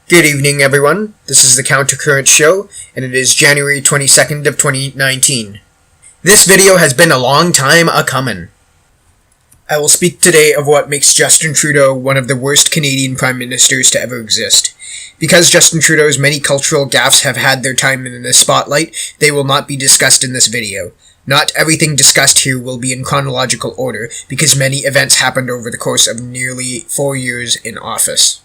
Good evening, everyone. This is the Countercurrent show, and it is January 22nd of 2019. This video has been a long time a-comin'. I will speak today of what makes Justin Trudeau one of the worst Canadian prime ministers to ever exist. Because Justin Trudeau's many cultural gaffes have had their time in the spotlight, they will not be discussed in this video. Not everything discussed here will be in chronological order, because many events happened over the course of nearly 4 years in office.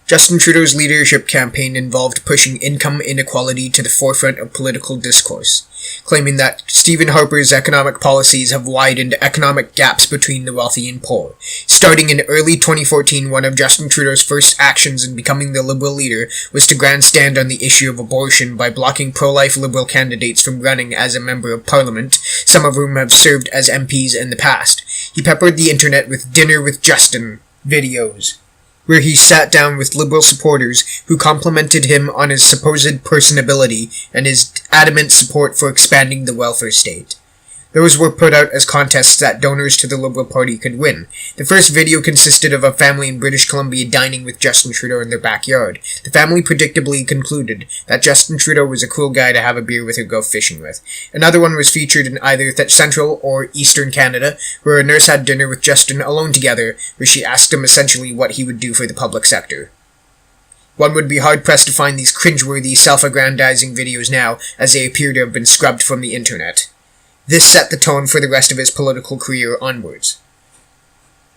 Justin Trudeau's leadership campaign involved pushing income inequality to the forefront of political discourse, claiming that Stephen Harper's economic policies have widened economic gaps between the wealthy and poor. Starting in early 2014, one of Justin Trudeau's first actions in becoming the Liberal leader was to grandstand on the issue of abortion by blocking pro-life Liberal candidates from running as a member of Parliament, some of whom have served as MPs in the past. He peppered the internet with Dinner with Justin videos, where he sat down with Liberal supporters who complimented him on his supposed personability and his adamant support for expanding the welfare state. Those were put out as contests that donors to the Liberal Party could win. The first video consisted of a family in British Columbia dining with Justin Trudeau in their backyard. The family predictably concluded that Justin Trudeau was a cool guy to have a beer with or go fishing with. Another one was featured in either Central or Eastern Canada, where a nurse had dinner with Justin alone together, where she asked him essentially what he would do for the public sector. One would be hard-pressed to find these cringeworthy, self-aggrandizing videos now, as they appear to have been scrubbed from the internet. This set the tone for the rest of his political career onwards.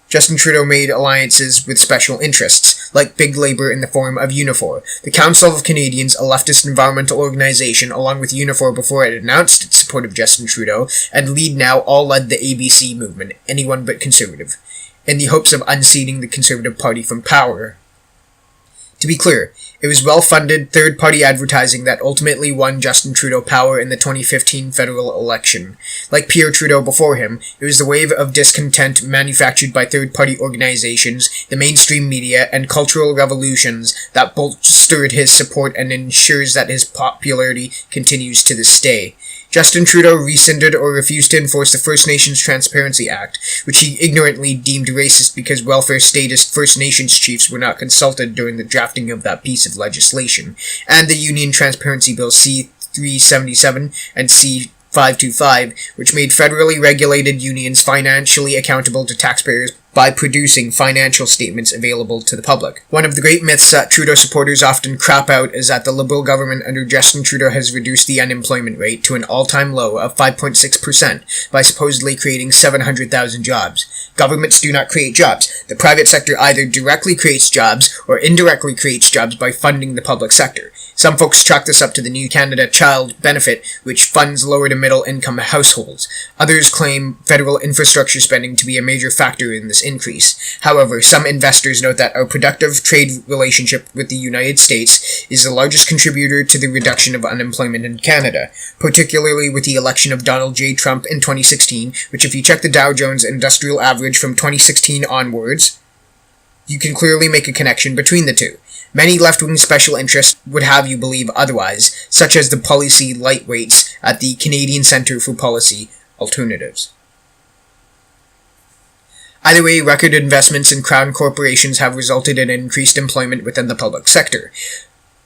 Justin Trudeau made alliances with special interests, like Big Labour in the form of Unifor, the Council of Canadians, a leftist environmental organization, along with Unifor before it announced its support of Justin Trudeau, and Lead Now all led the ABC movement, anyone but Conservative, in the hopes of unseating the Conservative Party from power. To be clear, it was well-funded third-party advertising that ultimately won Justin Trudeau power in the 2015 federal election. Like Pierre Trudeau before him, it was the wave of discontent manufactured by third-party organizations, the mainstream media, and cultural revolutions that bolstered his support and ensures that his popularity continues to this day. Justin Trudeau rescinded or refused to enforce the First Nations Transparency Act, which he ignorantly deemed racist because welfare statist First Nations chiefs were not consulted during the drafting of that piece of legislation, and the Union Transparency Bill C-377 and C-525, which made federally regulated unions financially accountable to taxpayers by producing financial statements available to the public. One of the great myths that Trudeau supporters often crap out is that the Liberal government under Justin Trudeau has reduced the unemployment rate to an all-time low of 5.6% by supposedly creating 700,000 jobs. Governments do not create jobs. The private sector either directly creates jobs or indirectly creates jobs by funding the public sector. Some folks chalk this up to the New Canada Child Benefit, which funds lower to middle income households. Others claim federal infrastructure spending to be a major factor in this increase. However, some investors note that our productive trade relationship with the United States is the largest contributor to the reduction of unemployment in Canada, particularly with the election of Donald J. Trump in 2016, which if you check the Dow Jones Industrial Average from 2016 onwards, you can clearly make a connection between the two. Many left-wing special interests would have you believe otherwise, such as the policy lightweights at the Canadian Centre for Policy Alternatives. Either way, record investments in crown corporations have resulted in increased employment within the public sector.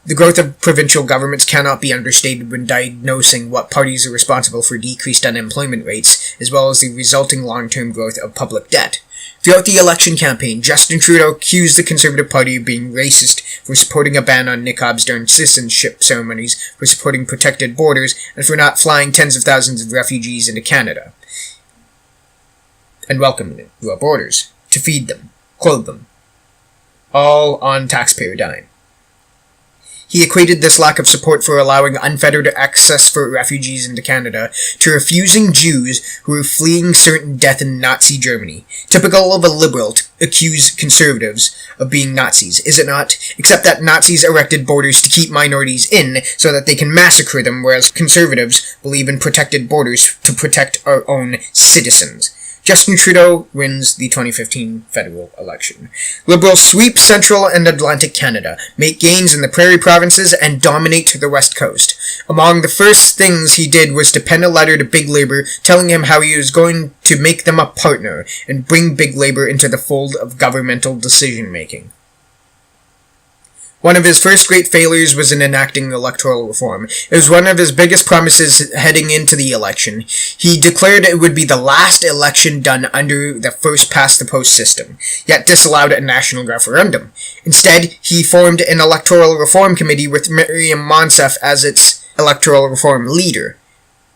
The growth of provincial governments cannot be understated when diagnosing what parties are responsible for decreased unemployment rates, as well as the resulting long-term growth of public debt. Throughout the election campaign, Justin Trudeau accused the Conservative Party of being racist for supporting a ban on niqabs during citizenship ceremonies, for supporting protected borders, and for not flying tens of thousands of refugees into Canada and welcoming them to our borders, to feed them, clothe them, all on taxpayer dime. He equated this lack of support for allowing unfettered access for refugees into Canada to refusing Jews who were fleeing certain death in Nazi Germany. Typical of a liberal to accuse conservatives of being Nazis, is it not? Except that Nazis erected borders to keep minorities in so that they can massacre them, whereas conservatives believe in protected borders to protect our own citizens. Justin Trudeau wins the 2015 federal election. Liberals sweep Central and Atlantic Canada, make gains in the Prairie provinces, and dominate the West Coast. Among the first things he did was to pen a letter to Big Labour telling him how he was going to make them a partner and bring Big Labour into the fold of governmental decision-making. One of his first great failures was in enacting electoral reform. It was one of his biggest promises heading into the election. He declared it would be the last election done under the first past-the-post system, yet disallowed a national referendum. Instead, he formed an electoral reform committee with Maryam Monsef as its electoral reform leader.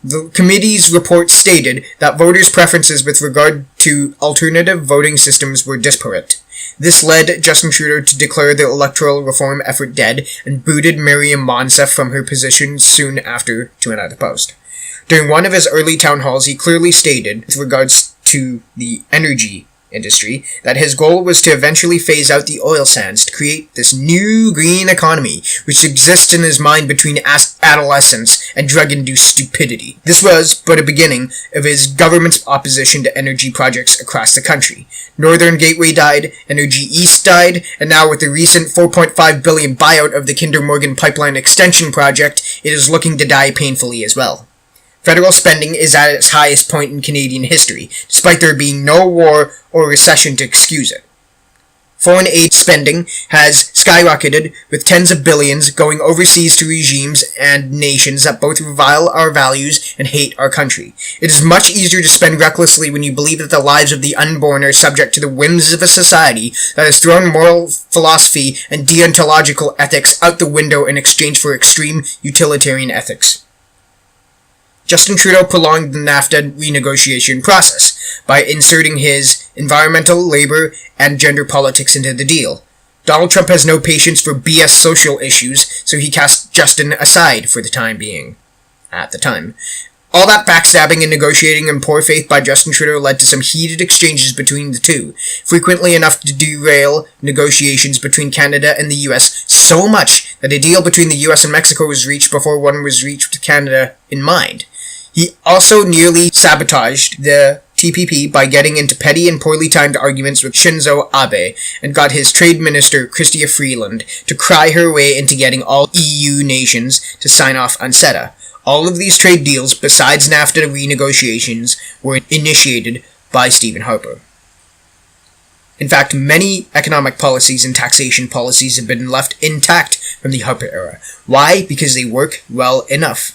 The committee's report stated that voters' preferences with regard to alternative voting systems were disparate. This led Justin Trudeau to declare the electoral reform effort dead and booted Maryam Monsef from her position soon after to another post. During one of his early town halls, he clearly stated, with regards to the energy industry, that his goal was to eventually phase out the oil sands to create this new green economy, which exists in his mind between adolescence and drug-induced stupidity. This was but a beginning of his government's opposition to energy projects across the country. Northern Gateway died, Energy East died, and now with the recent $4.5 billion buyout of the Kinder Morgan pipeline extension project, it is looking to die painfully as well. Federal spending is at its highest point in Canadian history, despite there being no war or recession to excuse it. Foreign aid spending has skyrocketed, with tens of billions going overseas to regimes and nations that both revile our values and hate our country. It is much easier to spend recklessly when you believe that the lives of the unborn are subject to the whims of a society that has thrown moral philosophy and deontological ethics out the window in exchange for extreme utilitarian ethics. Justin Trudeau prolonged the NAFTA renegotiation process by inserting his environmental, labor, and gender politics into the deal. Donald Trump has no patience for BS social issues, so he cast Justin aside for the time being. At the time. All that backstabbing and negotiating in poor faith by Justin Trudeau led to some heated exchanges between the two, frequently enough to derail negotiations between Canada and the US so much that a deal between the US and Mexico was reached before one was reached with Canada in mind. He also nearly sabotaged the TPP by getting into petty and poorly timed arguments with Shinzo Abe and got his trade minister, Chrystia Freeland, to cry her way into getting all EU nations to sign off on CETA. All of these trade deals, besides NAFTA renegotiations, were initiated by Stephen Harper. In fact, many economic policies and taxation policies have been left intact from the Harper era. Why? Because they work well enough.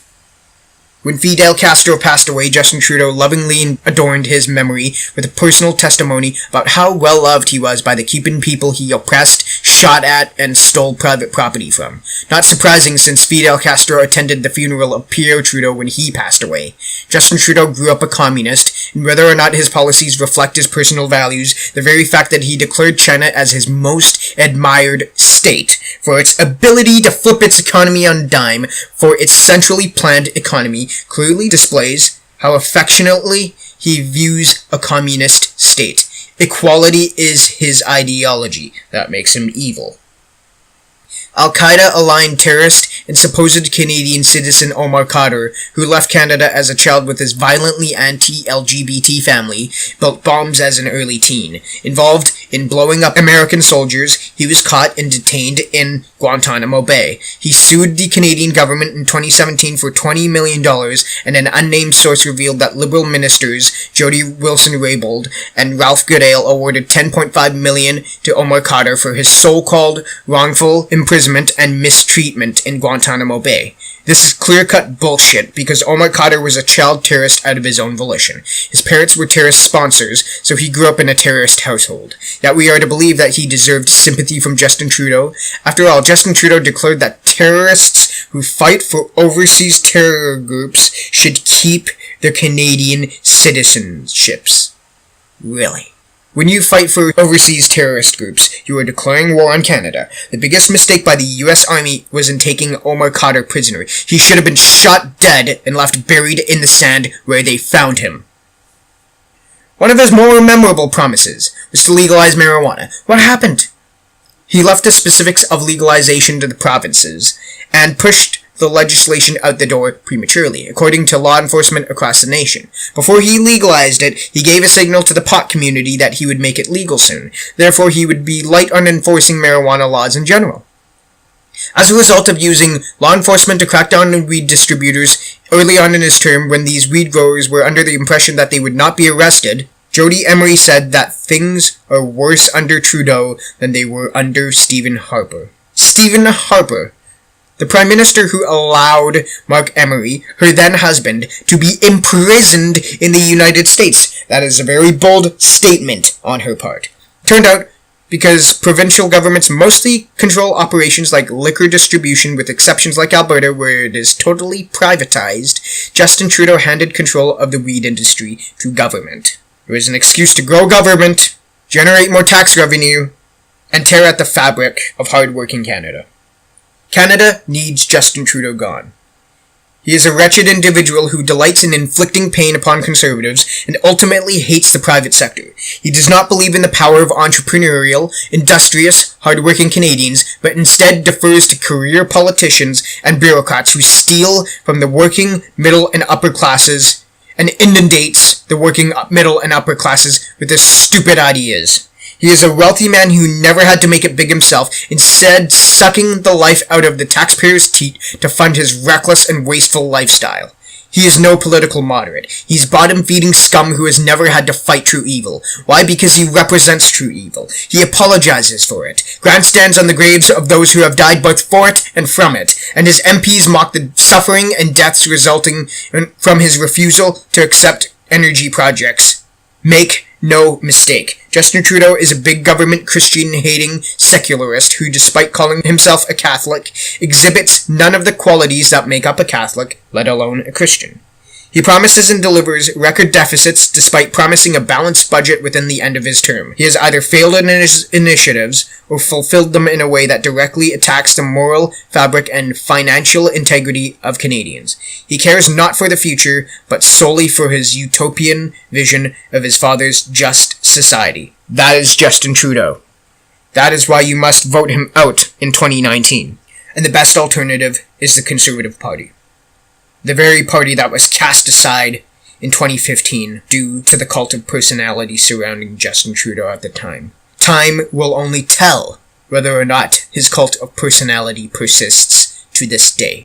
When Fidel Castro passed away, Justin Trudeau lovingly adorned his memory with a personal testimony about how well loved he was by the Cuban people he oppressed, shot at, and stole private property from. Not surprising, since Fidel Castro attended the funeral of Pierre Trudeau when he passed away. Justin Trudeau grew up a communist, and whether or not his policies reflect his personal values, the very fact that he declared China as his most admired state for its ability to flip its economy on a dime, for its centrally planned economy, clearly displays how affectionately he views a communist state. Equality is his ideology. That makes him evil. Al-Qaeda-aligned terrorist and supposed Canadian citizen Omar Khadr, who left Canada as a child with his violently anti-LGBT family, built bombs as an early teen. Involved in blowing up American soldiers, he was caught and detained in Guantanamo Bay. He sued the Canadian government in 2017 for $20 million, and an unnamed source revealed that Liberal ministers Jody Wilson-Raybould and Ralph Goodale awarded $10.5 million to Omar Khadr for his so-called wrongful imprisonment and mistreatment in Guantanamo Bay. This is clear-cut bullshit, because Omar Khadr was a child terrorist out of his own volition. His parents were terrorist sponsors, so he grew up in a terrorist household. Yet we are to believe that he deserved sympathy from Justin Trudeau. After all, Justin Trudeau declared that terrorists who fight for overseas terror groups should keep their Canadian citizenships. Really? When you fight for overseas terrorist groups, you are declaring war on Canada. The biggest mistake by the US Army was in taking Omar Khadr prisoner. He should have been shot dead and left buried in the sand where they found him. One of his more memorable promises was to legalize marijuana. What happened? He left the specifics of legalization to the provinces and pushed the legislation out the door prematurely, according to law enforcement across the nation. Before he legalized it, he gave a signal to the pot community that he would make it legal soon. Therefore, he would be light on enforcing marijuana laws in general. As a result of using law enforcement to crack down on weed distributors early on in his term, when these weed growers were under the impression that they would not be arrested, Jody Emery said that things are worse under Trudeau than they were under Stephen Harper. Stephen Harper, the Prime Minister who allowed Mark Emery, her then husband, to be imprisoned in the United States. That is a very bold statement on her part. Turned out, because provincial governments mostly control operations like liquor distribution, with exceptions like Alberta where it is totally privatized, Justin Trudeau handed control of the weed industry to government. It was an excuse to grow government, generate more tax revenue, and tear at the fabric of hard-working Canada. Canada needs Justin Trudeau gone. He is a wretched individual who delights in inflicting pain upon conservatives and ultimately hates the private sector. He does not believe in the power of entrepreneurial, industrious, hard-working Canadians, but instead defers to career politicians and bureaucrats who steal from the working, middle, and upper classes and inundates the working, middle, and upper classes with their stupid ideas. He is a wealthy man who never had to make it big himself, instead sucking the life out of the taxpayers' teat to fund his reckless and wasteful lifestyle. He is no political moderate. He's bottom-feeding scum who has never had to fight true evil. Why? Because he represents true evil. He apologizes for it, grandstands on the graves of those who have died both for it and from it, and his MPs mock the suffering and deaths resulting from his refusal to accept energy projects. Make no mistake, Justin Trudeau is a big government Christian-hating secularist who, despite calling himself a Catholic, exhibits none of the qualities that make up a Catholic, let alone a Christian. He promises and delivers record deficits despite promising a balanced budget within the end of his term. He has either failed in his initiatives or fulfilled them in a way that directly attacks the moral fabric and financial integrity of Canadians. He cares not for the future, but solely for his utopian vision of his father's just society. That is Justin Trudeau. That is why you must vote him out in 2019. And the best alternative is the Conservative Party. The very party that was cast aside in 2015 due to the cult of personality surrounding Justin Trudeau at the time. Time will only tell whether or not his cult of personality persists to this day.